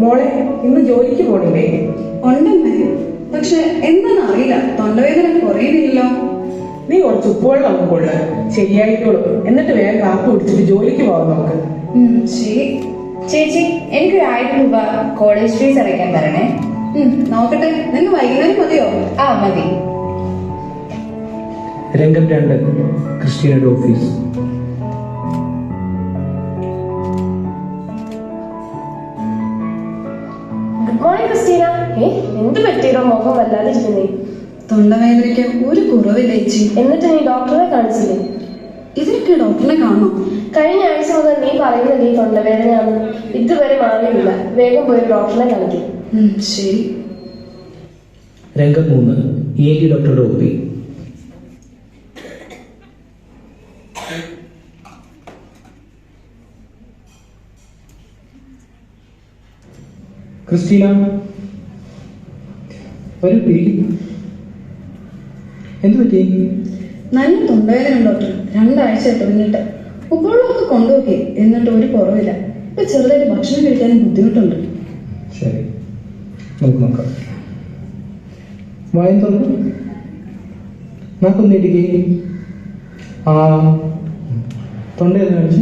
മോളെ ഇന്ന് ജോലിക്ക് പോണില്ലേ? ഉണ്ടമ്മേ, പക്ഷെ എന്താണെന്ന് അറിയില്ല, തൊണ്ടവേദന കുറയുന്നില്ലല്ലോ. നീ കുറച്ച് ഉപ്പുവെള്ളം കൊള്ളു, ശരിയായിക്കോളും. എന്നിട്ട് വേഗം കാപ്പി കുടിച്ചിട്ട് ജോലിക്ക് പോകാം നമുക്ക്. ശരി ചേച്ചി, എനിക്കൊരു 1000 രൂപ കോളേജ് ഫീസ് അടയ്ക്കാൻ തരണേ. നോക്കട്ടെ, നിനക്ക് വൈകുന്നേരം മതിയോ? ആ മതി. രംഗം 2, ക്രിസ്റ്റീനയുടെ ഓഫീസ്. Good morning Christina. എന്ത് പറ്റിയോ മുഖം വല്ലാതിരിക്കുന്നേ? തൊണ്ടവേദനയ്ക്ക് ഒരു കുറവില്ല ചേച്ചി. എന്നിട്ട് നീ ഡോക്ടറെ കാണിച്ചില്ലേ? ഇതിനൊക്കെ ഡോക്ടറിനെ കാണണം. കഴിഞ്ഞ ആഴ്ച മുതൽ നീ പറയുന്നത് നീ തൊണ്ടവേദനയാണ്, ഇതുവരെ മാറിയില്ല. വേഗം പോയി ഡോക്ടറെ കാണിക്കും. ശരി. രംഗം 3, ENT ഡോക്ടറുടെ OP. ക്രിസ്റ്റീന, വരൂ, ഇരിക്കും. എന്ത് പറ്റി? നല്ല തൊണ്ടവേദന ഡോക്ടർ, 2 ആഴ്ച തുടങ്ങിയിട്ട്. ഉപ്പുവെള്ളമൊക്കെ കൊണ്ടുപോയി, എന്നിട്ട് ഒരു കുറവില്ല. ഇപ്പൊ ചെറുതായിട്ട് ഭക്ഷണം കഴിക്കാനും ബുദ്ധിമുട്ടുണ്ട്. ശരി, നമുക്ക് നോക്കാം. വായം തുറന്നു, നാക്കൊന്ന് ഇടിക്കേ. ആ, തൊണ്ടയെന്ന് കാണിച്ചു.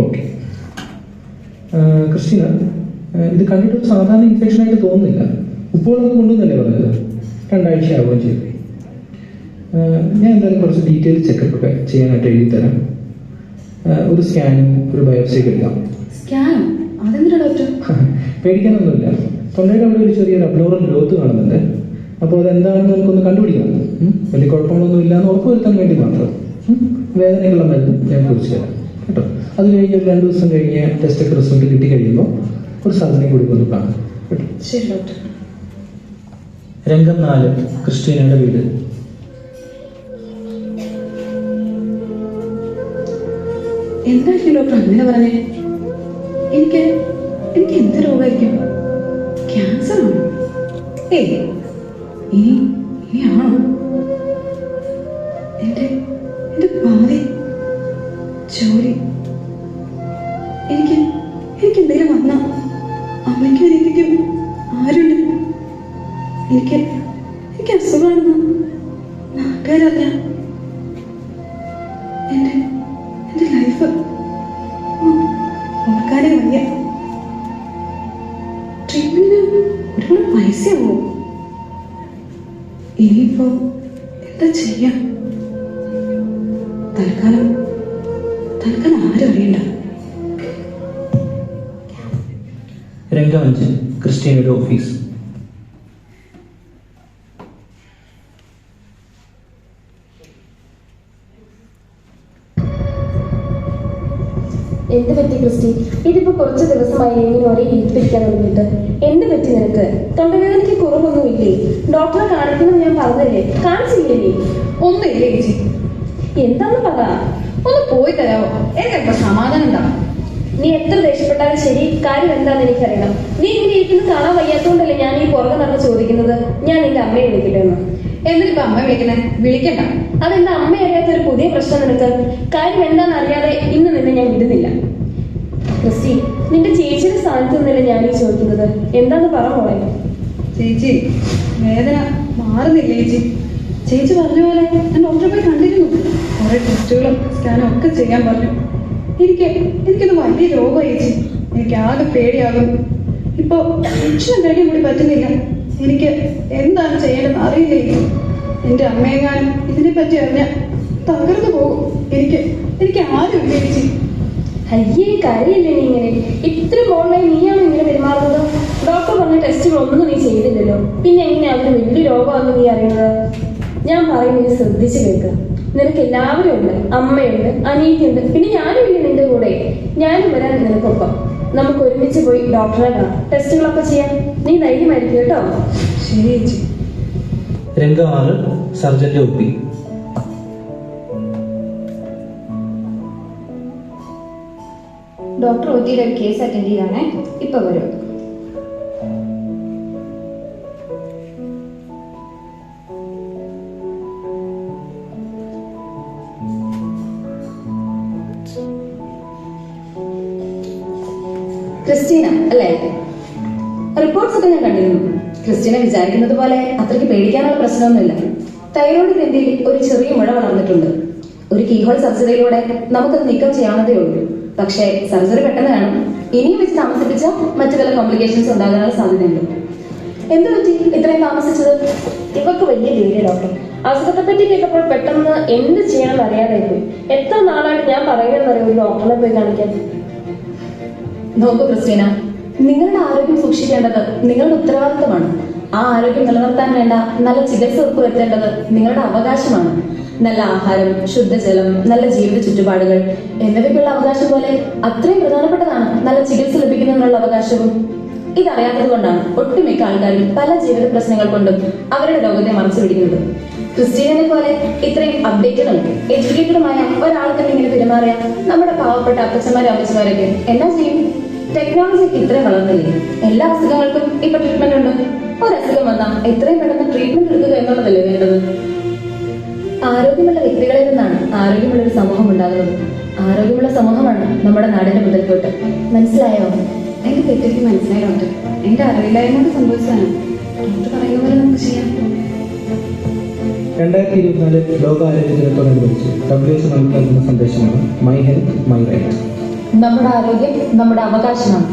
ഓക്കെ. ക്രിസ്റ്റീന, ഇത് കണ്ടിട്ടൊരു സാധാരണ ഇൻഫെക്ഷൻ ആയിട്ട് തോന്നുന്നില്ല. ഉപ്പുവെള്ളമൊക്കെ കൊണ്ടുവന്നല്ലേ പറഞ്ഞത്? 2 ആഴ്ച ആവുകയും ചെയ്തു. ഞാൻ എന്തായാലും കുറച്ച് ഡീറ്റെയിൽ ചെക്കപ്പ് ഒക്കെ ചെയ്യാനായിട്ട് എഴുതി തരാം. ഒരു സ്കാനും ഒരു ബയോപ്സിയൊക്കെ എടുക്കാം. സ്കാൻ? അതെന്തിനാ ഡോക്ടർ? പേടിക്കാനൊന്നുമില്ല. തൊണ്ടയുടെ അവിടെ ഒരു ചെറിയൊരു അബ്നോർമൽ ഗ്രോത്ത് കാണുന്നുണ്ട്. അപ്പോൾ അതെന്താണെന്ന് നമുക്കൊന്ന് കണ്ടുപിടിക്കണം. വലിയ കുഴപ്പങ്ങളൊന്നും ഇല്ലാന്ന് ഉറപ്പുവരുത്താൻ വേണ്ടി മാത്രം. വേദനയുള്ള മരുന്ന് ഞാൻ കുറിച്ച് തരാം കേട്ടോ. അത് കഴിഞ്ഞ് ഒരു 2 ദിവസം കഴിഞ്ഞ് ടെസ്റ്റൊക്കെ റിസൾട്ട് കിട്ടി കഴിയുമ്പോൾ ഒരു സർജറി കൂടി ഒന്ന് കാണാം കേട്ടോ. ശരി ഡോക്ടർ. രംഗം 4, ക്രിസ്റ്റീനയുടെ വീട്. എന്തായിരിക്കും ഡോക്ടർ അങ്ങനെ പറഞ്ഞേ? എനിക്ക് എന്ത് രോഗമായിരിക്കും? ക്യാൻസർ ആണോ? ഏയ്, ഇനി ആണോ? എന്റെ ഭാവി, ജോലി, എനിക്ക് എന്തെങ്കിലും വന്നാ അമ്മയ്ക്കും അനിയത്തിക്കും ആരുണ്ട്? എനിക്ക് അസുഖമാണെന്ന് നാട്ടുകാരറിഞ്ഞ എന്റെ ലൈഫ് ഓർക്കാനേ വയ്യ. ട്രീറ്റ്മെന്റിന് ഒരുപാട് പൈസയാവോ? ഇനിയിപ്പോ എന്താ ചെയ്യാ? തൽക്കാലം ആരും അറിയണ്ട. രംഗം 5, ക്രിസ്റ്റീനയുടെ ഓഫീസ്. എന്ത് പറ്റി ക്രിസ്റ്റി? ഇതിപ്പോ കുറച്ച് ദിവസമായി ഇങ്ങനെ ഒരേ ഇരിപ്പിരിക്കാൻ തുടങ്ങിയിട്ട്. എന്ത് പറ്റി നിനക്ക്? തൊണ്ടവേദനയ്ക്ക് കുറവൊന്നുമില്ലേ? ഡോക്ടറെ കാണിക്കണം ഞാൻ പറഞ്ഞില്ലേ? കാണിച്ചില്ലേ നീ? ഒന്നുമില്ല ചേച്ചി. എന്താന്ന് പറ. ഒന്ന് പോയി തരാമോ? എനിക്കപ്പോ സമാധാനം ഉണ്ടാവും. നീ എത്ര ദേഷ്യപ്പെട്ടാലും ശരി, കാര്യം എന്താന്ന് എനിക്കറിയണം. നീ ഇങ്ങനെ ഇരിക്കുന്നത് കാണാൻ വയ്യാത്തോണ്ടല്ലേ ഞാൻ ഈ പുറകെ നടന്ന് ചോദിക്കുന്നത്. ഞാൻ നിന്റെ അമ്മയെ വിളിക്കട്ടെ എന്ന്. എന്നിട്ടിപ്പോ അമ്മ വിളിക്കണേ? വിളിക്കണ്ട. അതെന്താ അമ്മ അറിയാത്തൊരു പുതിയ പ്രശ്നം നിനക്ക്? കാര്യം എന്താണെന്ന് അറിയാതെ ഇന്ന് നിന്നെ ഞാൻ വിടുന്നില്ല. ക്രിസ്റ്റി, നിന്റെ ചേച്ചിയുടെ സ്ഥാനത്ത് നിന്നല്ലേ ഞാൻ ഈ ചോദിക്കുന്നത്. എന്താന്ന് പറ മോളെ. ചേച്ചി, വേദന മാറുന്നില്ല ചേച്ചി. ചേച്ചി പറഞ്ഞ പോലെ ഞാൻ ഡോക്ടറെ പോയി കണ്ടിരുന്നു. കുറെ ടെസ്റ്റുകളും സ്കാനും ഒക്കെ ചെയ്യാൻ പറഞ്ഞു. എനിക്കത് വലിയ രോഗമായി ചേച്ചി. എനിക്ക് ആകെ പേടിയാകും. ഇപ്പൊ ഭക്ഷണം കഴിക്കാൻ കൂടി പറ്റുന്നില്ല. എനിക്ക് എന്താണ് ചെയ്യേണ്ടതെന്ന് അറിയില്ല ചേച്ചി. എന്റെ അമ്മയെങ്ങാനും ഇതിനെ പറ്റി അറിഞ്ഞാൽ തകർന്നു പോകും. എനിക്ക് ആരുമില്ല ചേച്ചി. അയ്യേ, കാര്യമില്ലേ നീ ഇങ്ങനെ? ഇത്ര മോളായി നീയാണ് ഇങ്ങനെ പെരുമാറുന്നത്? ഡോക്ടർ പറഞ്ഞ ടെസ്റ്റുകളൊന്നും നീ ചെയ്തില്ലല്ലോ. പിന്നെ എങ്ങനെ അതിന് വലിയ രോഗമാണെന്ന് നീ അറിയുന്നത്? ഞാൻ പറയുന്നത് ശ്രദ്ധിച്ചു കേൾക്കുക. നിനക്ക് എല്ലാവരും ഉണ്ട്. അമ്മയുണ്ട്, അനിയത്തിയുണ്ട്, പിന്നെ ഞാനും ഇല്ലേ നിന്റെ കൂടെ. ഞാനും വരാൻ നിനക്കൊപ്പം. നമുക്ക് ഒരുമിച്ച് പോയി ഡോക്ടറെ കാണാം, ടെസ്റ്റുകളൊക്കെ ചെയ്യാം. നീ ധൈര്യമായിരിക്കും കേട്ടോ. ശരി ചേച്ചി. രംഗം 6, സർജന്റെ OP. ഡോക്ടർ OTയുടെ ഒരു കേസ് അറ്റൻഡ് ചെയ്താണേ. ഇപ്പൊ വരും. ക്രിസ്റ്റീന അല്ലേ? റിപ്പോർട്ട്സ് ഒക്കെ ഞാൻ കണ്ടിരുന്നു. ക്രിസ്റ്റീന വിചാരിക്കുന്നത് പോലെ അത്രയ്ക്ക് പേടിക്കാനുള്ള പ്രശ്നമൊന്നുമില്ല. തൈറോയ്ഡ് ഗ്രന്ഥിയിൽ ഒരു ചെറിയ മുഴ വളർന്നിട്ടുണ്ട്. ഒരു കീഹോൾ സർജറിയിലൂടെ നമുക്കത് നീക്കം ചെയ്യാവുന്നതേ ഉള്ളൂ. പക്ഷേ സർജറി പെട്ടെന്ന് വേണം. ഇനിയും വെച്ച് താമസിപ്പിച്ചാൽ മറ്റു പല കോംപ്ലിക്കേഷൻസ് ഉണ്ടാകാനുള്ള സാധ്യതയുണ്ട്. എന്ത് പറ്റി ഇത്രയും താമസിച്ചത്? ഇവക്ക് വലിയ ധൈര്യം ഡോക്ടർ. അസുഖത്തെ പറ്റി കേട്ടപ്പോൾ പെട്ടെന്ന് എന്ത് ചെയ്യണമെന്ന് അറിയാതെ പോയി. എത്ര നാളായിട്ട് ഞാൻ പറയുന്നതെന്നറിയോ ഒരു ഡോക്ടറിനെ പോയി കാണിക്കാൻ. നോക്കൂ ക്രിസ്റ്റീന, നിങ്ങളുടെ ആരോഗ്യം സൂക്ഷിക്കേണ്ടത് നിങ്ങളുടെ ഉത്തരവാദിത്തമാണ്. ആ ആരോഗ്യം നിലനിർത്താൻ വേണ്ട നല്ല ചികിത്സ ഉറപ്പുവരുത്തേണ്ടത് നിങ്ങളുടെ അവകാശമാണ്. നല്ല ആഹാരം, ശുദ്ധജലം, നല്ല ജീവിത ചുറ്റുപാടുകൾ എന്നിവയ്ക്കുള്ള അവകാശം പോലെ അത്രയും പ്രധാനപ്പെട്ടതാണ് നല്ല ചികിത്സ ലഭിക്കുന്നതിനുള്ള അവകാശവും. ഇതറിയാത്തത് കൊണ്ടാണ് ഒട്ടുമിക്ക ആൾക്കാരും പല ജീവിത പ്രശ്നങ്ങൾ കൊണ്ടും അവരുടെ രോഗത്തെ മറച്ചു പിടിക്കുന്നത്. ക്രിസ്റ്റീനെ പോലെ ഇത്രയും അപ്ഡേറ്റഡും എഡ്യൂക്കേറ്റഡുമായ ഒരാൾക്ക് ഇങ്ങനെ പെരുമാറിയ നമ്മുടെ പാവപ്പെട്ട അപ്പച്ചന്മാരും അമ്മച്ചമാരൊക്കെ എന്നാ ചെയ്യും? ടെക്നോളജിക്ക് ഇത്രയും വളർന്നില്ലേ? എല്ലാ അസുഖങ്ങൾക്കും ഇപ്പൊ ട്രീറ്റ്മെന്റ് ഉണ്ട്. ഒരസുഖം വന്നാൽ എത്രയും പെട്ടെന്ന് ട്രീറ്റ്മെന്റ് എടുക്കുക എന്നുള്ളതല്ലേ വേണ്ടത്? ആരോഗ്യമുള്ള വ്യക്തികളിൽ നിന്നാണ് ആരോഗ്യമുള്ള ഒരു സമൂഹം ഉണ്ടാകുന്നത്. ആരോഗ്യമുള്ള സമൂഹമാണ് നമ്മുടെ നാടിന്റെ മുതൽക്കൂട്ട്. മനസ്സിലായോ? എന്റെ തെറ്റെനിക്ക് മനസ്സിലായി ഡോക്ടർ. എന്റെ അറിവില്ലായ്മ കൊണ്ട് സംഭവിച്ചതാണ്. ഡോക്ടർ പറയുന്ന പോലെ നമുക്ക് ചെയ്യാം. 2024 ലോകാരോഗ്യ ദിനത്തോടനുബന്ധിച്ച് WHO നൽകുന്ന സന്ദേശമാണ് മൈ ഹെൽത്ത് മൈ റൈറ്റ്. നമ്മുടെ ആരോഗ്യം നമ്മുടെ അവകാശമാണ്.